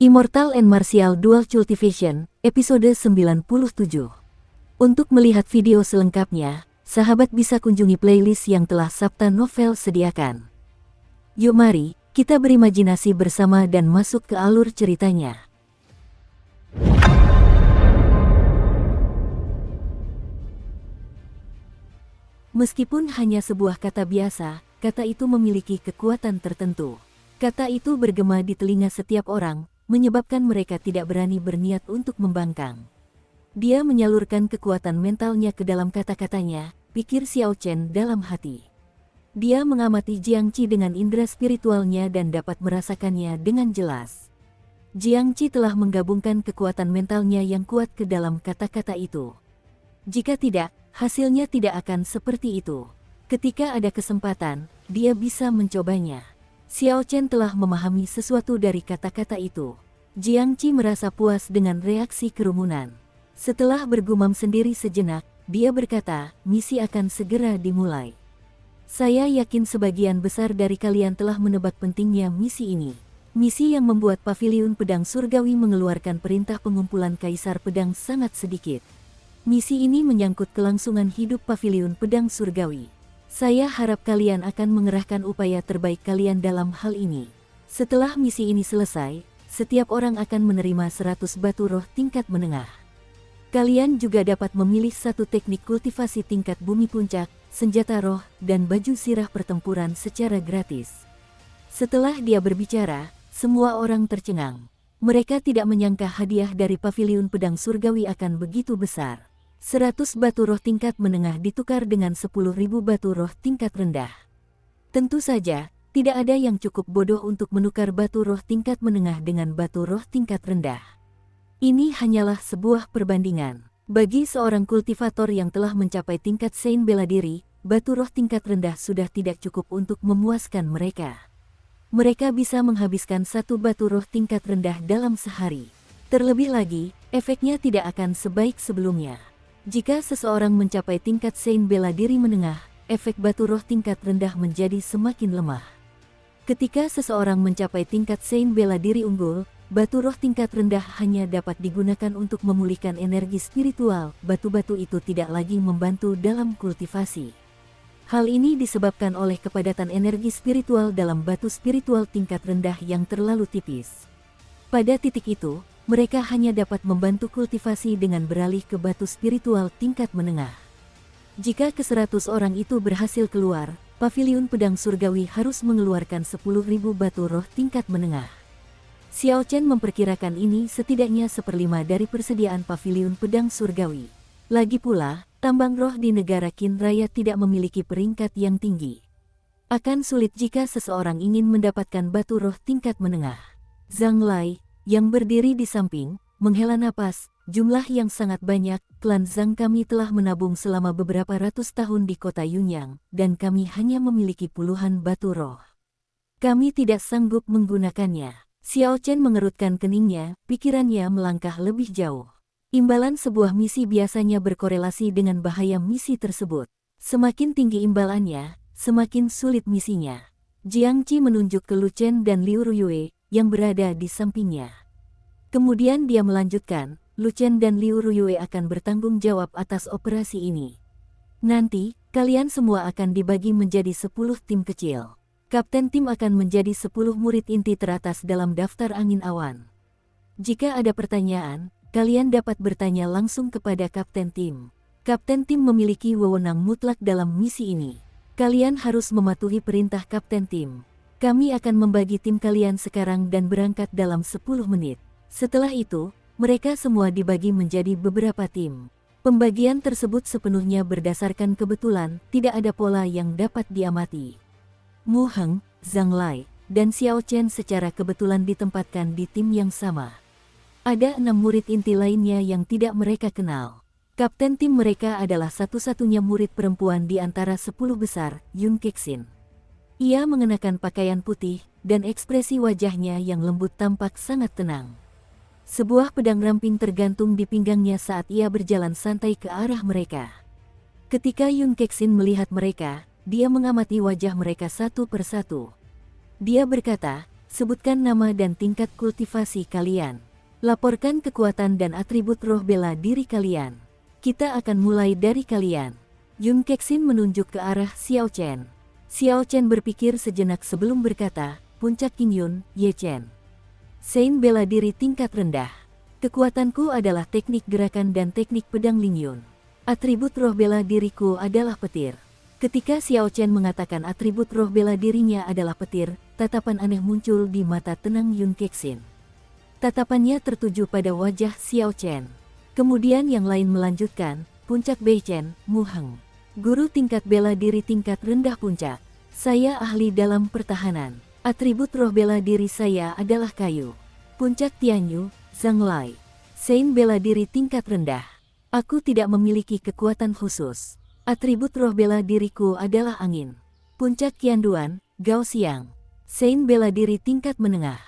Immortal and Martial Dual Cultivation, episode 97. Untuk melihat video selengkapnya, sahabat bisa kunjungi playlist yang telah Sabta Novel sediakan. Yuk mari, kita berimajinasi bersama dan masuk ke alur ceritanya. Meskipun hanya sebuah kata biasa, kata itu memiliki kekuatan tertentu. Kata itu bergema di telinga setiap orang, menyebabkan mereka tidak berani berniat untuk membangkang. Dia menyalurkan kekuatan mentalnya ke dalam kata-katanya, pikir Xiao Chen dalam hati. Dia mengamati Jiang Qi dengan indera spiritualnya dan dapat merasakannya dengan jelas. Jiang Qi telah menggabungkan kekuatan mentalnya yang kuat ke dalam kata-kata itu. Jika tidak, hasilnya tidak akan seperti itu. Ketika ada kesempatan, dia bisa mencobanya. Xiao Chen telah memahami sesuatu dari kata-kata itu. Jiang Qi merasa puas dengan reaksi kerumunan. Setelah bergumam sendiri sejenak, dia berkata, misi akan segera dimulai. Saya yakin sebagian besar dari kalian telah menebak pentingnya misi ini. Misi yang membuat Paviliun Pedang Surgawi mengeluarkan perintah pengumpulan Kaisar Pedang sangat sedikit. Misi ini menyangkut kelangsungan hidup Paviliun Pedang Surgawi. Saya harap kalian akan mengerahkan upaya terbaik kalian dalam hal ini. Setelah misi ini selesai, setiap orang akan menerima 100 batu roh tingkat menengah. Kalian juga dapat memilih satu teknik kultivasi tingkat bumi puncak, senjata roh, dan baju sirah pertempuran secara gratis. Setelah dia berbicara, semua orang tercengang. Mereka tidak menyangka hadiah dari Paviliun Pedang Surgawi akan begitu besar. 100 batu roh tingkat menengah ditukar dengan 10.000 batu roh tingkat rendah. Tentu saja, tidak ada yang cukup bodoh untuk menukar batu roh tingkat menengah dengan batu roh tingkat rendah. Ini hanyalah sebuah perbandingan. Bagi seorang kultivator yang telah mencapai tingkat Sein bela diri, batu roh tingkat rendah sudah tidak cukup untuk memuaskan mereka. Mereka bisa menghabiskan satu batu roh tingkat rendah dalam sehari. Terlebih lagi, efeknya tidak akan sebaik sebelumnya. Jika seseorang mencapai tingkat Sein bela diri menengah, efek batu roh tingkat rendah menjadi semakin lemah. Ketika seseorang mencapai tingkat Sein bela diri unggul, batu roh tingkat rendah hanya dapat digunakan untuk memulihkan energi spiritual. Batu-batu itu tidak lagi membantu dalam kultivasi. Hal ini disebabkan oleh kepadatan energi spiritual dalam batu spiritual tingkat rendah yang terlalu tipis. Pada titik itu, mereka hanya dapat membantu kultivasi dengan beralih ke batu spiritual tingkat menengah. Jika ke-100 orang itu berhasil keluar, Paviliun Pedang Surgawi harus mengeluarkan 10.000 batu roh tingkat menengah. Xiao Chen memperkirakan ini setidaknya 1/5 dari persediaan Paviliun Pedang Surgawi. Lagi pula, tambang roh di negara Qin Raya tidak memiliki peringkat yang tinggi. Akan sulit jika seseorang ingin mendapatkan batu roh tingkat menengah. Zhang Lai, yang berdiri di samping, menghela napas, jumlah yang sangat banyak. Klan Zhang kami telah menabung selama beberapa ratus tahun di kota Yunyang, dan kami hanya memiliki puluhan batu roh. Kami tidak sanggup menggunakannya. Xiao Chen mengerutkan keningnya, pikirannya melangkah lebih jauh. Imbalan sebuah misi biasanya berkorelasi dengan bahaya misi tersebut. Semakin tinggi imbalannya, semakin sulit misinya. Jiang Qi menunjuk ke Lu Chen dan Liu Ruyue yang berada di sampingnya. Kemudian dia melanjutkan, Lu Chen dan Liu Ruyue akan bertanggung jawab atas operasi ini. Nanti, kalian semua akan dibagi menjadi 10 tim kecil. Kapten tim akan menjadi 10 murid inti teratas dalam daftar angin awan. Jika ada pertanyaan, kalian dapat bertanya langsung kepada kapten tim. Kapten tim memiliki wewenang mutlak dalam misi ini. Kalian harus mematuhi perintah kapten tim. Kami akan membagi tim kalian sekarang dan berangkat dalam 10 menit. Setelah itu, mereka semua dibagi menjadi beberapa tim. Pembagian tersebut sepenuhnya berdasarkan kebetulan, tidak ada pola yang dapat diamati. Mu Heng, Zhang Lai, dan Xiao Chen secara kebetulan ditempatkan di tim yang sama. Ada 6 murid inti lainnya yang tidak mereka kenal. Kapten tim mereka adalah satu-satunya murid perempuan di antara 10 besar, Yun Kexin. Ia mengenakan pakaian putih, dan ekspresi wajahnya yang lembut tampak sangat tenang. Sebuah pedang ramping tergantung di pinggangnya saat ia berjalan santai ke arah mereka. Ketika Yun Kexin melihat mereka, dia mengamati wajah mereka satu persatu. Dia berkata, Sebutkan nama dan tingkat kultivasi kalian. Laporkan kekuatan dan atribut roh bela diri kalian. Kita akan mulai dari kalian. Yun Kexin menunjuk ke arah Xiao Chen. Xiao Chen berpikir sejenak sebelum berkata, Puncak King Yun, Ye Chen. Sein bela diri tingkat rendah. Kekuatanku adalah teknik gerakan dan teknik pedang Ling Yun. Atribut roh bela diriku adalah petir. Ketika Xiao Chen mengatakan atribut roh bela dirinya adalah petir, tatapan aneh muncul di mata tenang Yun Kexin. Tatapannya tertuju pada wajah Xiao Chen. Kemudian yang lain melanjutkan, Puncak Bei Chen, Mu Heng. Guru tingkat bela diri tingkat rendah puncak. Saya ahli dalam pertahanan. Atribut roh bela diri saya adalah kayu. Puncak Tianyu, Zhang Lai. Sein bela diri tingkat rendah. Aku tidak memiliki kekuatan khusus. Atribut roh bela diriku adalah angin. Puncak Qianduan, Gao Xiang. Sein bela diri tingkat menengah.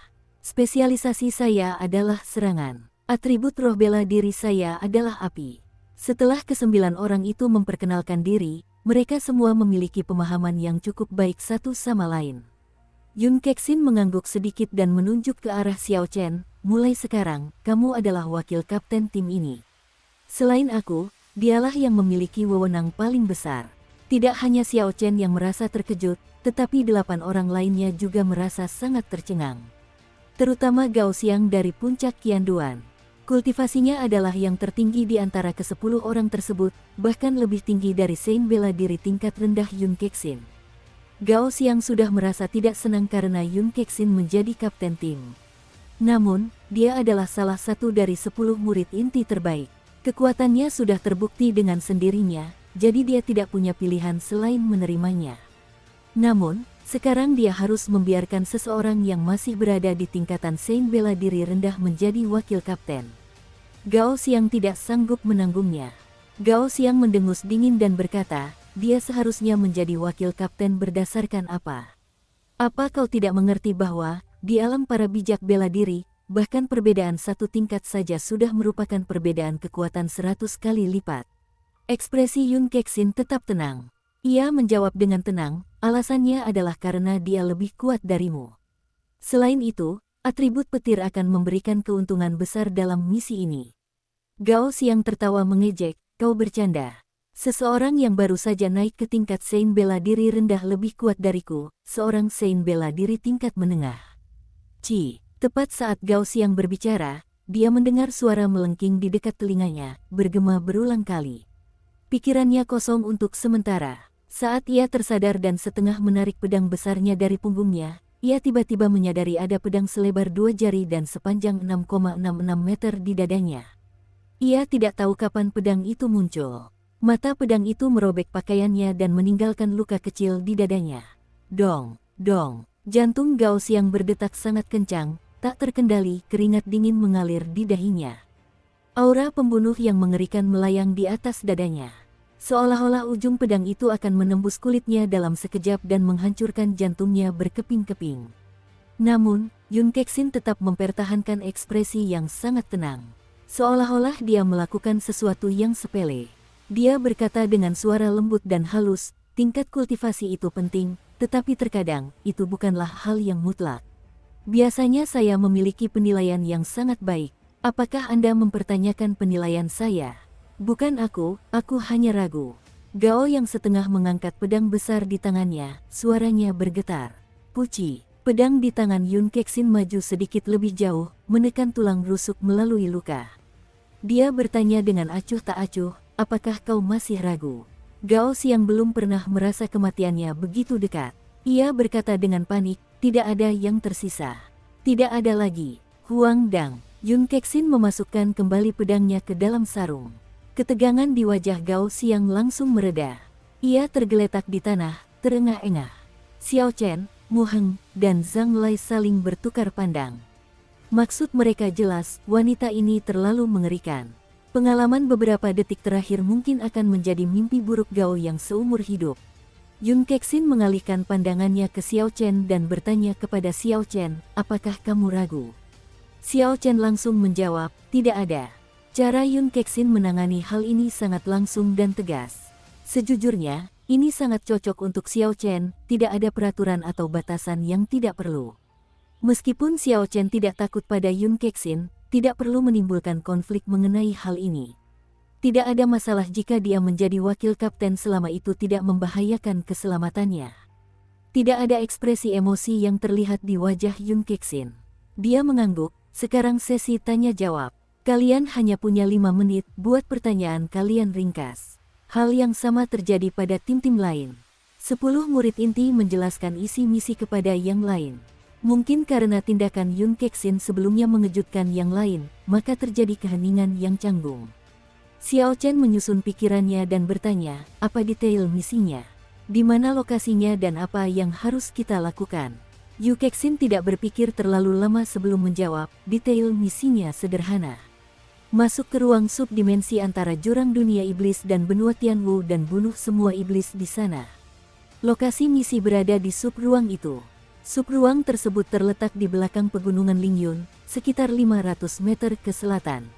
Spesialisasi saya adalah serangan. Atribut roh bela diri saya adalah api. Setelah ke-9 orang itu memperkenalkan diri, mereka semua memiliki pemahaman yang cukup baik satu sama lain. Yun Kexin mengangguk sedikit dan menunjuk ke arah Xiao Chen, mulai sekarang, kamu adalah wakil kapten tim ini. Selain aku, dialah yang memiliki wewenang paling besar. Tidak hanya Xiao Chen yang merasa terkejut, tetapi 8 orang lainnya juga merasa sangat tercengang. Terutama Gao Xiang dari puncak Qianduan. Kultivasinya adalah yang tertinggi di antara ke-10 orang tersebut, bahkan lebih tinggi dari Sein bela diri tingkat rendah Yun Kexin. Gao Xiang sudah merasa tidak senang karena Yun Kexin menjadi kapten tim. Namun, dia adalah salah satu dari 10 murid inti terbaik. Kekuatannya sudah terbukti dengan sendirinya, jadi dia tidak punya pilihan selain menerimanya. Namun, sekarang dia harus membiarkan seseorang yang masih berada di tingkatan Sein bela diri rendah menjadi wakil kapten. Gao Xiang tidak sanggup menanggungnya. Gao Xiang mendengus dingin dan berkata, dia seharusnya menjadi wakil kapten berdasarkan apa? Apa kau tidak mengerti bahwa, di alam para bijak bela diri, bahkan perbedaan satu tingkat saja sudah merupakan perbedaan kekuatan 100 kali lipat? Ekspresi Yun Kexin tetap tenang. Ia menjawab dengan tenang, alasannya adalah karena dia lebih kuat darimu. Selain itu, atribut petir akan memberikan keuntungan besar dalam misi ini. Gao Xiang tertawa mengejek, kau bercanda. Seseorang yang baru saja naik ke tingkat Sein bela diri rendah lebih kuat dariku, seorang Sein bela diri tingkat menengah. Tepat saat Gao Xiang berbicara, dia mendengar suara melengking di dekat telinganya, bergema berulang kali. Pikirannya kosong untuk sementara. Saat ia tersadar dan setengah menarik pedang besarnya dari punggungnya, ia tiba-tiba menyadari ada pedang selebar 2 jari dan sepanjang 6,66 meter di dadanya. Ia tidak tahu kapan pedang itu muncul. Mata pedang itu merobek pakaiannya dan meninggalkan luka kecil di dadanya. Dong, dong, jantung Gao Xiang berdetak sangat kencang, tak terkendali, keringat dingin mengalir di dahinya. Aura pembunuh yang mengerikan melayang di atas dadanya. Seolah-olah ujung pedang itu akan menembus kulitnya dalam sekejap dan menghancurkan jantungnya berkeping-keping. Namun, Yun Kexin tetap mempertahankan ekspresi yang sangat tenang. Seolah-olah dia melakukan sesuatu yang sepele. Dia berkata dengan suara lembut dan halus, tingkat kultivasi itu penting, tetapi terkadang, itu bukanlah hal yang mutlak. Biasanya saya memiliki penilaian yang sangat baik. Apakah Anda mempertanyakan penilaian saya? Bukan aku hanya ragu. Gao yang setengah mengangkat pedang besar di tangannya, suaranya bergetar. Puci, pedang di tangan Yun Kexin maju sedikit lebih jauh, menekan tulang rusuk melalui luka. Dia bertanya dengan acuh tak acuh, apakah kau masih ragu? Gao Xiang belum pernah merasa kematiannya begitu dekat. Ia berkata dengan panik, tidak ada yang tersisa. Tidak ada lagi. Huang Dang. Yun Kexin memasukkan kembali pedangnya ke dalam sarung. Ketegangan di wajah Gao Xiang langsung mereda. Ia tergeletak di tanah, terengah-engah. Xiao Chen, Mu Heng, dan Zhang Lai saling bertukar pandang. Maksud mereka jelas, wanita ini terlalu mengerikan. Pengalaman beberapa detik terakhir mungkin akan menjadi mimpi buruk Gao yang seumur hidup. Yun Kexin mengalihkan pandangannya ke Xiao Chen dan bertanya kepada Xiao Chen, apakah kamu ragu? Xiao Chen langsung menjawab, tidak ada. Cara Yun Kexin menangani hal ini sangat langsung dan tegas. Sejujurnya, ini sangat cocok untuk Xiao Chen, tidak ada peraturan atau batasan yang tidak perlu. Meskipun Xiao Chen tidak takut pada Yun Kexin, tidak perlu menimbulkan konflik mengenai hal ini. Tidak ada masalah jika dia menjadi wakil kapten selama itu tidak membahayakan keselamatannya. Tidak ada ekspresi emosi yang terlihat di wajah Yun Kexin. Dia mengangguk. Sekarang sesi tanya jawab. Kalian hanya punya 5 menit buat pertanyaan kalian ringkas. Hal yang sama terjadi pada tim-tim lain. 10 murid inti menjelaskan isi misi kepada yang lain. Mungkin karena tindakan Yun Kexin sebelumnya mengejutkan yang lain, maka terjadi keheningan yang canggung. Xiao Chen menyusun pikirannya dan bertanya, apa detail misinya? Di mana lokasinya dan apa yang harus kita lakukan? Yu Kexin tidak berpikir terlalu lama sebelum menjawab, detail misinya sederhana. Masuk ke ruang subdimensi antara jurang dunia iblis dan benua Tianwu dan bunuh semua iblis di sana. Lokasi misi berada di subruang itu. Subruang tersebut terletak di belakang pegunungan Lingyun, sekitar 500 meter ke selatan.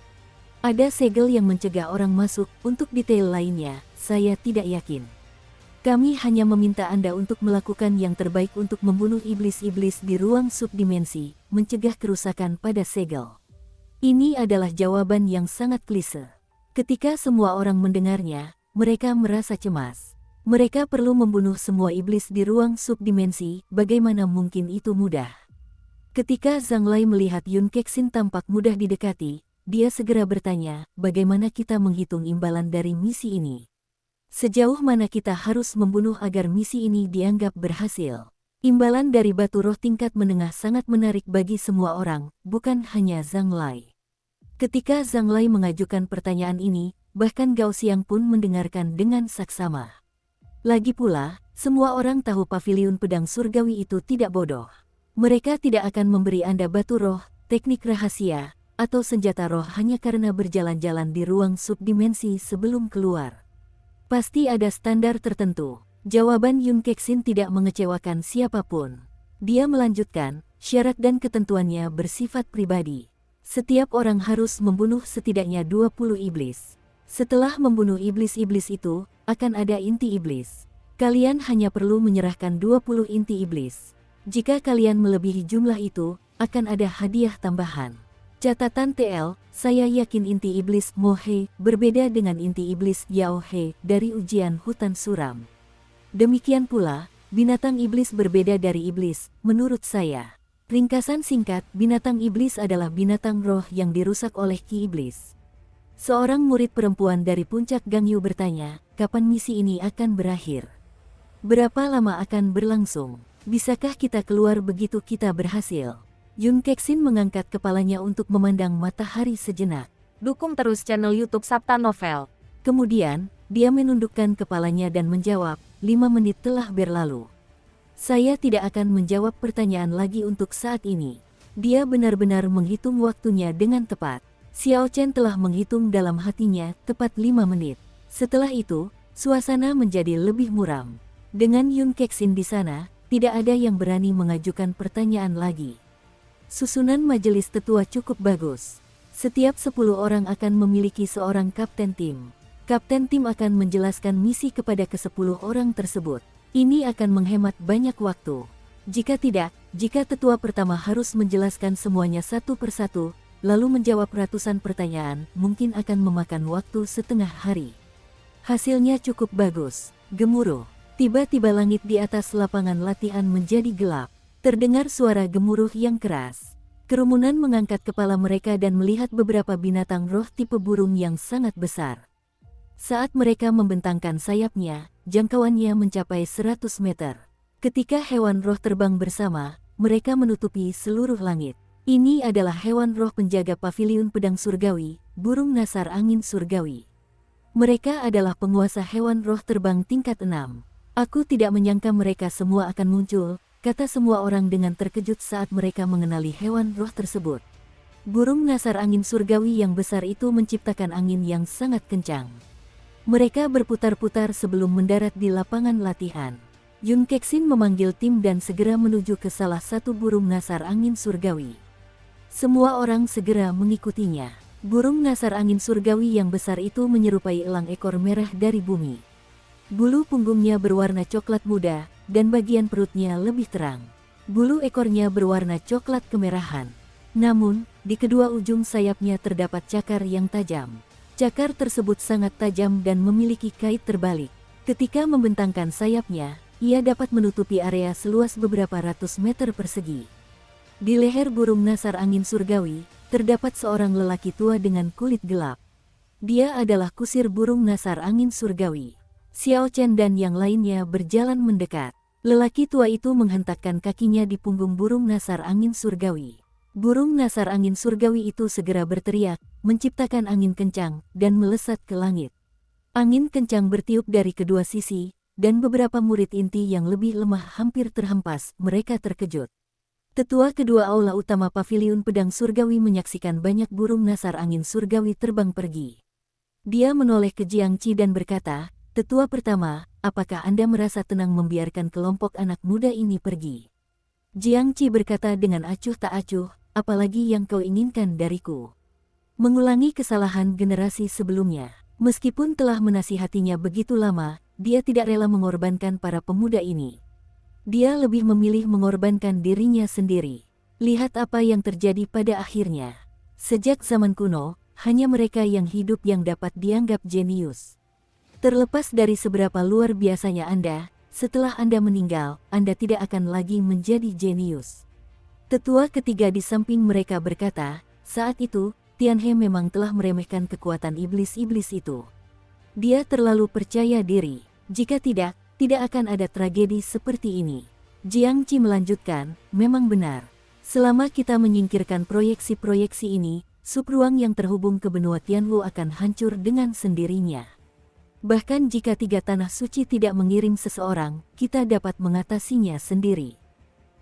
Ada segel yang mencegah orang masuk. Untuk detail lainnya, saya tidak yakin. Kami hanya meminta Anda untuk melakukan yang terbaik untuk membunuh iblis-iblis di ruang subdimensi, mencegah kerusakan pada segel. Ini adalah jawaban yang sangat klise. Ketika semua orang mendengarnya, mereka merasa cemas. Mereka perlu membunuh semua iblis di ruang subdimensi, bagaimana mungkin itu mudah? Ketika Zhang Lai melihat Yun Kexin tampak mudah didekati, dia segera bertanya, bagaimana kita menghitung imbalan dari misi ini? Sejauh mana kita harus membunuh agar misi ini dianggap berhasil? Imbalan dari batu roh tingkat menengah sangat menarik bagi semua orang, bukan hanya Zhang Lai. Ketika Zhang Lai mengajukan pertanyaan ini, bahkan Gao Xiang pun mendengarkan dengan saksama. Lagi pula, semua orang tahu paviliun pedang surgawi itu tidak bodoh. Mereka tidak akan memberi Anda batu roh, teknik rahasia, atau senjata roh hanya karena berjalan-jalan di ruang subdimensi sebelum keluar. Pasti ada standar tertentu. Jawaban Yun Kexin tidak mengecewakan siapapun. Dia melanjutkan, syarat dan ketentuannya bersifat pribadi. Setiap orang harus membunuh setidaknya 20 iblis. Setelah membunuh iblis-iblis itu, akan ada inti iblis. Kalian hanya perlu menyerahkan 20 inti iblis. Jika kalian melebihi jumlah itu, akan ada hadiah tambahan. Catatan TL, saya yakin inti iblis Mo He berbeda dengan inti iblis Yao He dari ujian hutan suram. Demikian pula, binatang iblis berbeda dari iblis, menurut saya. Ringkasan singkat, binatang iblis adalah binatang roh yang dirusak oleh ki iblis. Seorang murid perempuan dari puncak Gangyu bertanya, kapan misi ini akan berakhir? Berapa lama akan berlangsung? Bisakah kita keluar begitu kita berhasil? Yun Kexin mengangkat kepalanya untuk memandang matahari sejenak. Dukung terus channel YouTube Sabta Novel. Kemudian, dia menundukkan kepalanya dan menjawab, 5 menit telah berlalu. Saya tidak akan menjawab pertanyaan lagi untuk saat ini. Dia benar-benar menghitung waktunya dengan tepat. Xiao Chen telah menghitung dalam hatinya, tepat 5 menit. Setelah itu, suasana menjadi lebih muram. Dengan Yun Kexin di sana, tidak ada yang berani mengajukan pertanyaan lagi. Susunan majelis tetua cukup bagus. Setiap 10 orang akan memiliki seorang kapten tim. Kapten tim akan menjelaskan misi kepada ke-10 orang tersebut. Ini akan menghemat banyak waktu. Jika tidak, jika tetua pertama harus menjelaskan semuanya satu persatu, lalu menjawab ratusan pertanyaan, mungkin akan memakan waktu setengah hari. Hasilnya cukup bagus. Gemuruh. Tiba-tiba langit di atas lapangan latihan menjadi gelap. Terdengar suara gemuruh yang keras. Kerumunan mengangkat kepala mereka dan melihat beberapa binatang roh tipe burung yang sangat besar. Saat mereka membentangkan sayapnya, jangkauannya mencapai 100 meter. Ketika hewan roh terbang bersama, mereka menutupi seluruh langit. Ini adalah hewan roh penjaga paviliun pedang surgawi, burung nasar angin surgawi. Mereka adalah penguasa hewan roh terbang tingkat 6. Aku tidak menyangka mereka semua akan muncul, kata semua orang dengan terkejut saat mereka mengenali hewan roh tersebut. Burung nasar angin surgawi yang besar itu menciptakan angin yang sangat kencang. Mereka berputar-putar sebelum mendarat di lapangan latihan. Yun Kexin memanggil tim dan segera menuju ke salah satu burung nasar angin surgawi. Semua orang segera mengikutinya. Burung nasar angin surgawi yang besar itu menyerupai elang ekor merah dari bumi. Bulu punggungnya berwarna coklat muda, dan bagian perutnya lebih terang. Bulu ekornya berwarna coklat kemerahan. Namun, di kedua ujung sayapnya terdapat cakar yang tajam. Cakar tersebut sangat tajam dan memiliki kait terbalik. Ketika membentangkan sayapnya, ia dapat menutupi area seluas beberapa ratus meter persegi. Di leher burung nasar angin surgawi, terdapat seorang lelaki tua dengan kulit gelap. Dia adalah kusir burung nasar angin surgawi. Xiao Chen dan yang lainnya berjalan mendekat. Lelaki tua itu menghentakkan kakinya di punggung burung nasar angin surgawi. Burung nasar angin surgawi itu segera berteriak, menciptakan angin kencang, dan melesat ke langit. Angin kencang bertiup dari kedua sisi, dan beberapa murid inti yang lebih lemah hampir terhempas. Mereka terkejut. Tetua kedua aula utama paviliun pedang surgawi menyaksikan banyak burung nasar angin surgawi terbang pergi. Dia menoleh ke Jiang Qi dan berkata, "Tetua pertama, apakah Anda merasa tenang membiarkan kelompok anak muda ini pergi?" Jiang Qi berkata dengan acuh tak acuh, "Apalagi yang kau inginkan dariku? Mengulangi kesalahan generasi sebelumnya." Meskipun telah menasihatinya begitu lama, dia tidak rela mengorbankan para pemuda ini. Dia lebih memilih mengorbankan dirinya sendiri. Lihat apa yang terjadi pada akhirnya. Sejak zaman kuno, hanya mereka yang hidup yang dapat dianggap jenius. Terlepas dari seberapa luar biasanya Anda, setelah Anda meninggal, Anda tidak akan lagi menjadi jenius. Tetua ketiga di samping mereka berkata, saat itu, Tianhe memang telah meremehkan kekuatan iblis-iblis itu. Dia terlalu percaya diri. Jika tidak, tidak akan ada tragedi seperti ini. Jiang Qi melanjutkan, memang benar. Selama kita menyingkirkan proyeksi-proyeksi ini, subruang yang terhubung ke benua Tianwu akan hancur dengan sendirinya. Bahkan jika tiga tanah suci tidak mengirim seseorang, kita dapat mengatasinya sendiri.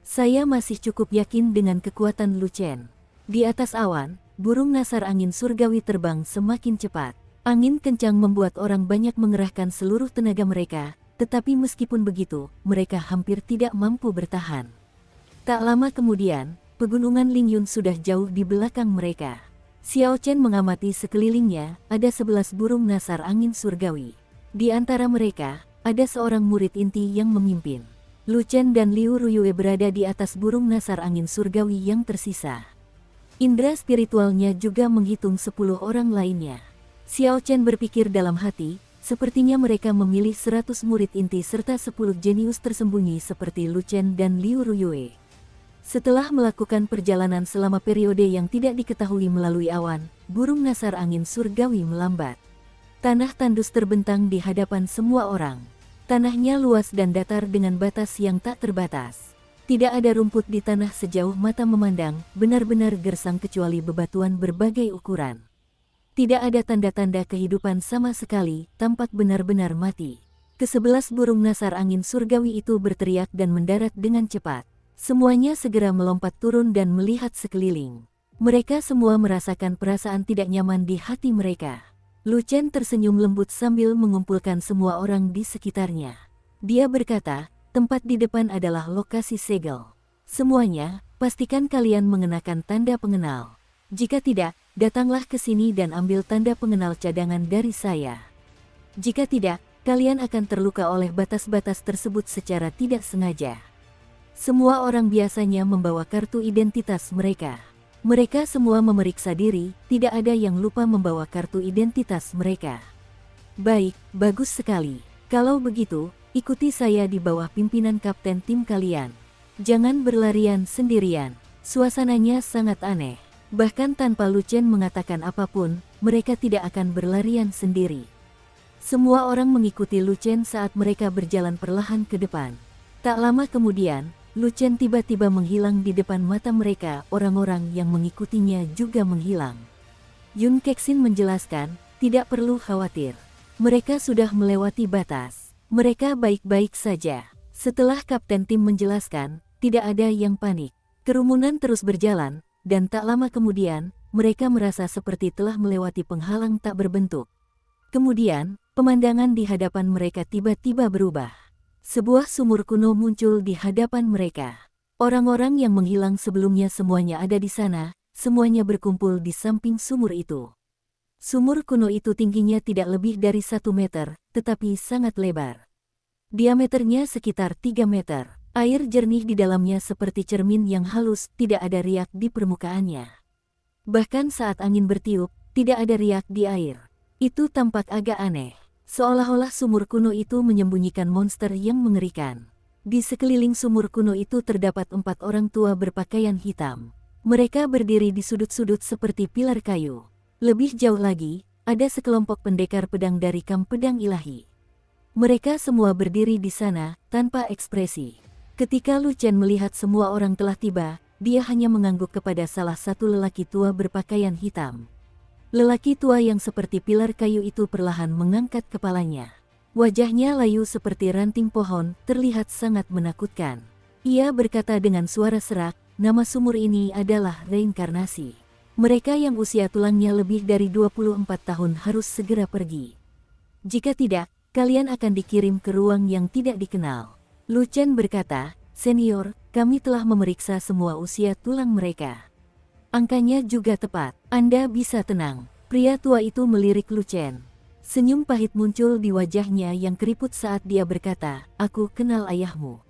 Saya masih cukup yakin dengan kekuatan Lu Chen. Di atas awan, burung nasar angin surgawi terbang semakin cepat. Angin kencang membuat orang banyak mengerahkan seluruh tenaga mereka, tetapi meskipun begitu, mereka hampir tidak mampu bertahan. Tak lama kemudian, pegunungan Lingyun sudah jauh di belakang mereka. Xiao Chen mengamati sekelilingnya, ada 11 burung nasar angin surgawi. Di antara mereka, ada seorang murid inti yang memimpin. Lu Chen dan Liu Ruyue berada di atas burung nasar angin surgawi yang tersisa. Indra spiritualnya juga menghitung 10 orang lainnya. Xiao Chen berpikir dalam hati, sepertinya mereka memilih 100 murid inti serta 10 jenius tersembunyi seperti Lu Chen dan Liu Ruyue. Setelah melakukan perjalanan selama periode yang tidak diketahui melalui awan, burung nasar angin surgawi melambat. Tanah tandus terbentang di hadapan semua orang. Tanahnya luas dan datar dengan batas yang tak terbatas. Tidak ada rumput di tanah sejauh mata memandang, benar-benar gersang kecuali bebatuan berbagai ukuran. Tidak ada tanda-tanda kehidupan sama sekali, tampak benar-benar mati. Ke-11 burung nasar angin surgawi itu berteriak dan mendarat dengan cepat. Semuanya segera melompat turun dan melihat sekeliling. Mereka semua merasakan perasaan tidak nyaman di hati mereka. Lu Chen tersenyum lembut sambil mengumpulkan semua orang di sekitarnya. Dia berkata, tempat di depan adalah lokasi segel. Semuanya, pastikan kalian mengenakan tanda pengenal. Jika tidak, datanglah ke sini dan ambil tanda pengenal cadangan dari saya. Jika tidak, kalian akan terluka oleh batas-batas tersebut secara tidak sengaja. Semua orang biasanya membawa kartu identitas mereka. Mereka semua memeriksa diri, tidak ada yang lupa membawa kartu identitas mereka. Baik, bagus sekali. Kalau begitu, ikuti saya di bawah pimpinan kapten tim kalian. Jangan berlarian sendirian. Suasananya sangat aneh. Bahkan tanpa Lu Chen mengatakan apapun, mereka tidak akan berlarian sendiri. Semua orang mengikuti Lu Chen saat mereka berjalan perlahan ke depan. Tak lama kemudian, Lu Chen tiba-tiba menghilang di depan mata mereka, orang-orang yang mengikutinya juga menghilang. Yun Kexin menjelaskan, tidak perlu khawatir. Mereka sudah melewati batas. Mereka baik-baik saja. Setelah kapten tim menjelaskan, tidak ada yang panik. Kerumunan terus berjalan, dan tak lama kemudian, mereka merasa seperti telah melewati penghalang tak berbentuk. Kemudian, pemandangan di hadapan mereka tiba-tiba berubah. Sebuah sumur kuno muncul di hadapan mereka. Orang-orang yang menghilang sebelumnya semuanya ada di sana, semuanya berkumpul di samping sumur itu. Sumur kuno itu tingginya tidak lebih dari 1 meter, tetapi sangat lebar. Diameternya sekitar 3 meter. Air jernih di dalamnya seperti cermin yang halus, tidak ada riak di permukaannya. Bahkan saat angin bertiup, tidak ada riak di air. Itu tampak agak aneh. Seolah-olah sumur kuno itu menyembunyikan monster yang mengerikan. Di sekeliling sumur kuno itu terdapat 4 orang tua berpakaian hitam. Mereka berdiri di sudut-sudut seperti pilar kayu. Lebih jauh lagi, ada sekelompok pendekar pedang dari kamp pedang ilahi. Mereka semua berdiri di sana, tanpa ekspresi. Ketika Lu Chen melihat semua orang telah tiba, dia hanya mengangguk kepada salah satu lelaki tua berpakaian hitam. Lelaki tua yang seperti pilar kayu itu perlahan mengangkat kepalanya. Wajahnya layu seperti ranting pohon, terlihat sangat menakutkan. Ia berkata dengan suara serak, nama sumur ini adalah reinkarnasi. Mereka yang usia tulangnya lebih dari 24 tahun harus segera pergi. Jika tidak, kalian akan dikirim ke ruang yang tidak dikenal. Lu Chen berkata, "Senior, kami telah memeriksa semua usia tulang mereka. Angkanya juga tepat, Anda bisa tenang." Pria tua itu melirik Lu Chen. Senyum pahit muncul di wajahnya yang keriput saat dia berkata, "Aku kenal ayahmu."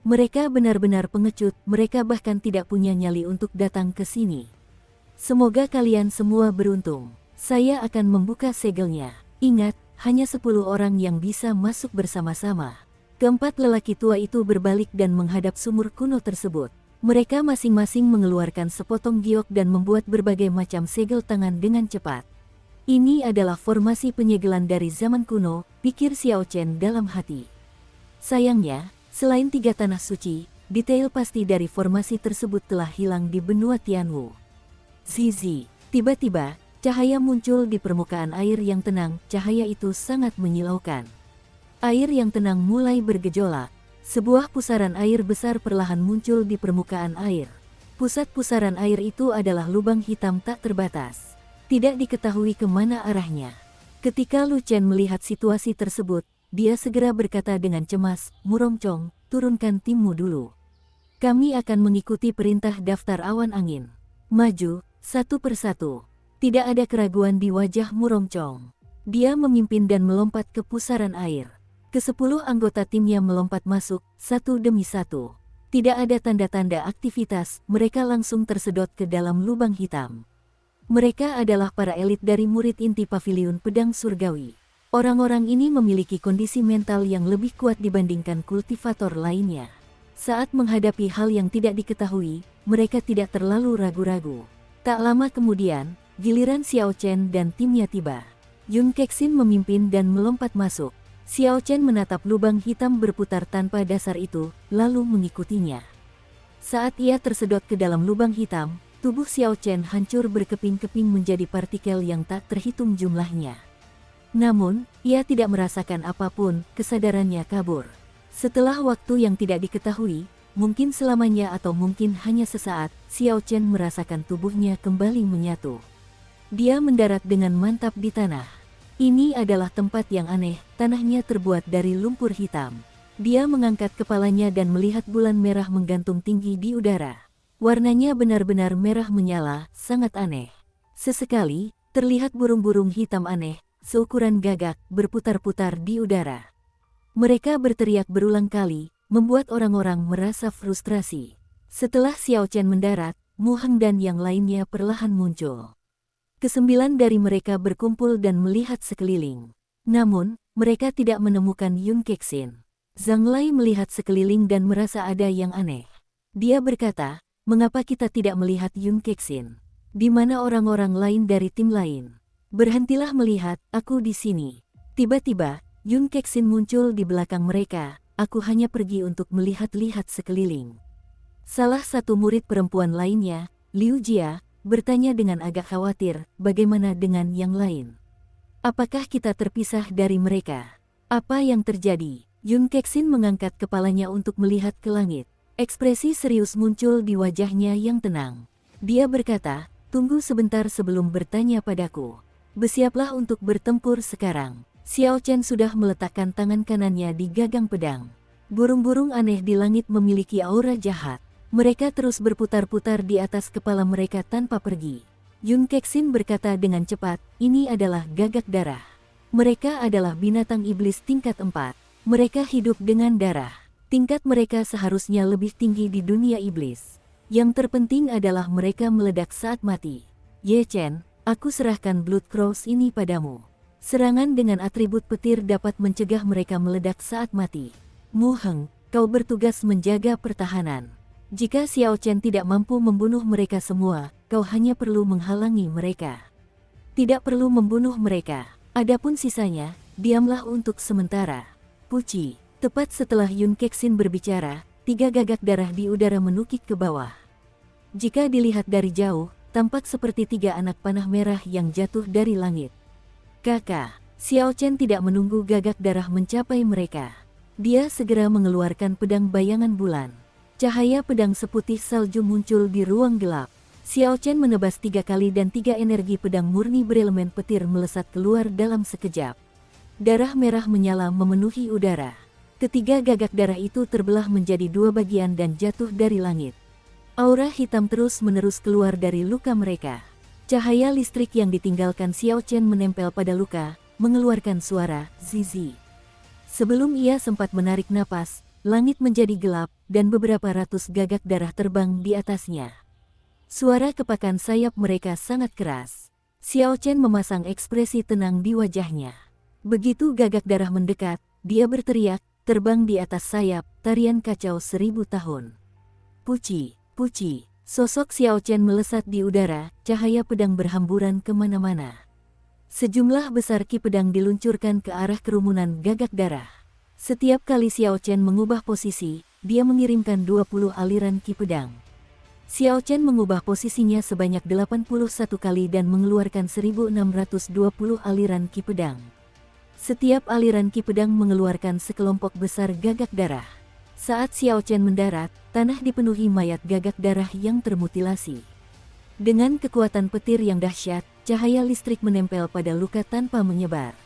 Mereka benar-benar pengecut, mereka bahkan tidak punya nyali untuk datang ke sini. Semoga kalian semua beruntung. Saya akan membuka segelnya. Ingat, hanya 10 orang yang bisa masuk bersama-sama. Keempat lelaki tua itu berbalik dan menghadap sumur kuno tersebut. Mereka masing-masing mengeluarkan sepotong giok dan membuat berbagai macam segel tangan dengan cepat. Ini adalah formasi penyegelan dari zaman kuno, pikir Xiao Chen dalam hati. Sayangnya, selain 3 tanah suci, detail pasti dari formasi tersebut telah hilang di benua Tianwu. Zizi, tiba-tiba, cahaya muncul di permukaan air yang tenang, cahaya itu sangat menyilaukan. Air yang tenang mulai bergejolak. Sebuah pusaran air besar perlahan muncul di permukaan air. Pusat pusaran air itu adalah lubang hitam tak terbatas. Tidak diketahui kemana arahnya. Ketika Lu Chen melihat situasi tersebut, dia segera berkata dengan cemas, "Murongcong, turunkan timmu dulu. Kami akan mengikuti perintah daftar awan angin. Maju, satu persatu." Tidak ada keraguan di wajah Murongcong. Dia memimpin dan melompat ke pusaran air. Ke-10 anggota timnya melompat masuk, satu demi satu. Tidak ada tanda-tanda aktivitas, mereka langsung tersedot ke dalam lubang hitam. Mereka adalah para elit dari murid inti Paviliun Pedang Surgawi. Orang-orang ini memiliki kondisi mental yang lebih kuat dibandingkan kultivator lainnya. Saat menghadapi hal yang tidak diketahui, mereka tidak terlalu ragu-ragu. Tak lama kemudian, giliran Xiao Chen dan timnya tiba. Yun Kexin memimpin dan melompat masuk. Xiao Chen menatap lubang hitam berputar tanpa dasar itu, lalu mengikutinya. Saat ia tersedot ke dalam lubang hitam, tubuh Xiao Chen hancur berkeping-keping menjadi partikel yang tak terhitung jumlahnya. Namun, ia tidak merasakan apapun, kesadarannya kabur. Setelah waktu yang tidak diketahui, mungkin selamanya atau mungkin hanya sesaat, Xiao Chen merasakan tubuhnya kembali menyatu. Dia mendarat dengan mantap di tanah. Ini adalah tempat yang aneh, tanahnya terbuat dari lumpur hitam. Dia mengangkat kepalanya dan melihat bulan merah menggantung tinggi di udara. Warnanya benar-benar merah menyala, sangat aneh. Sesekali, terlihat burung-burung hitam aneh, seukuran gagak, berputar-putar di udara. Mereka berteriak berulang kali, membuat orang-orang merasa frustrasi. Setelah Xiao Chen mendarat, Mu Heng dan yang lainnya perlahan muncul. Ke-9 dari mereka berkumpul dan melihat sekeliling. Namun, mereka tidak menemukan Yun Kexin. Zhang Lai melihat sekeliling dan merasa ada yang aneh. Dia berkata, "Mengapa kita tidak melihat Yun Kexin? Di mana orang-orang lain dari tim lain? Berhentilah melihat, aku di sini." Tiba-tiba, Yun Kexin muncul di belakang mereka. "Aku hanya pergi untuk melihat-lihat sekeliling." Salah satu murid perempuan lainnya, Liu Jia, bertanya dengan agak khawatir, "Bagaimana dengan yang lain? Apakah kita terpisah dari mereka? Apa yang terjadi?" Yun Kexin mengangkat kepalanya untuk melihat ke langit. Ekspresi serius muncul di wajahnya yang tenang. Dia berkata, "Tunggu sebentar sebelum bertanya padaku. Bersiaplah untuk bertempur sekarang." Xiao Chen sudah meletakkan tangan kanannya di gagang pedang. Burung-burung aneh di langit memiliki aura jahat. Mereka terus berputar-putar di atas kepala mereka tanpa pergi. Yun Kexin berkata dengan cepat, "Ini adalah gagak darah. Mereka adalah binatang iblis tingkat 4. Mereka hidup dengan darah. Tingkat mereka seharusnya lebih tinggi di dunia iblis. Yang terpenting adalah mereka meledak saat mati. Ye Chen, aku serahkan Blood Cross ini padamu. Serangan dengan atribut petir dapat mencegah mereka meledak saat mati. Mu Heng, kau bertugas menjaga pertahanan. Jika Xiao Chen tidak mampu membunuh mereka semua, kau hanya perlu menghalangi mereka. Tidak perlu membunuh mereka. Adapun sisanya, diamlah untuk sementara. Puci. Tepat setelah Yun Kexin berbicara, 3 gagak darah di udara menukik ke bawah. Jika dilihat dari jauh, tampak seperti 3 anak panah merah yang jatuh dari langit. Kakak, Xiao Chen tidak menunggu gagak darah mencapai mereka. Dia segera mengeluarkan pedang bayangan bulan. Cahaya pedang seputih salju muncul di ruang gelap. Xiao Chen menebas 3 kali dan 3 energi pedang murni berelemen petir melesat keluar dalam sekejap. Darah merah menyala memenuhi udara. Ketiga gagak darah itu terbelah menjadi 2 bagian dan jatuh dari langit. Aura hitam terus-menerus keluar dari luka mereka. Cahaya listrik yang ditinggalkan Xiao Chen menempel pada luka, mengeluarkan suara zizi. Sebelum ia sempat menarik napas, langit menjadi gelap, dan beberapa ratus gagak darah terbang di atasnya. Suara kepakan sayap mereka sangat keras. Xiao Chen memasang ekspresi tenang di wajahnya. Begitu gagak darah mendekat, dia berteriak, terbang di atas sayap, tarian kacau 1000 tahun. Puci, puci, sosok Xiao Chen melesat di udara, cahaya pedang berhamburan kemana-mana. Sejumlah besar ki pedang diluncurkan ke arah kerumunan gagak darah. Setiap kali Xiao Chen mengubah posisi, dia mengirimkan 20 aliran ki pedang. Xiao Chen mengubah posisinya sebanyak 81 kali dan mengeluarkan 1620 aliran ki pedang. Setiap aliran ki pedang mengeluarkan sekelompok besar gagak darah. Saat Xiao Chen mendarat, tanah dipenuhi mayat gagak darah yang termutilasi. Dengan kekuatan petir yang dahsyat, cahaya listrik menempel pada luka tanpa menyebar.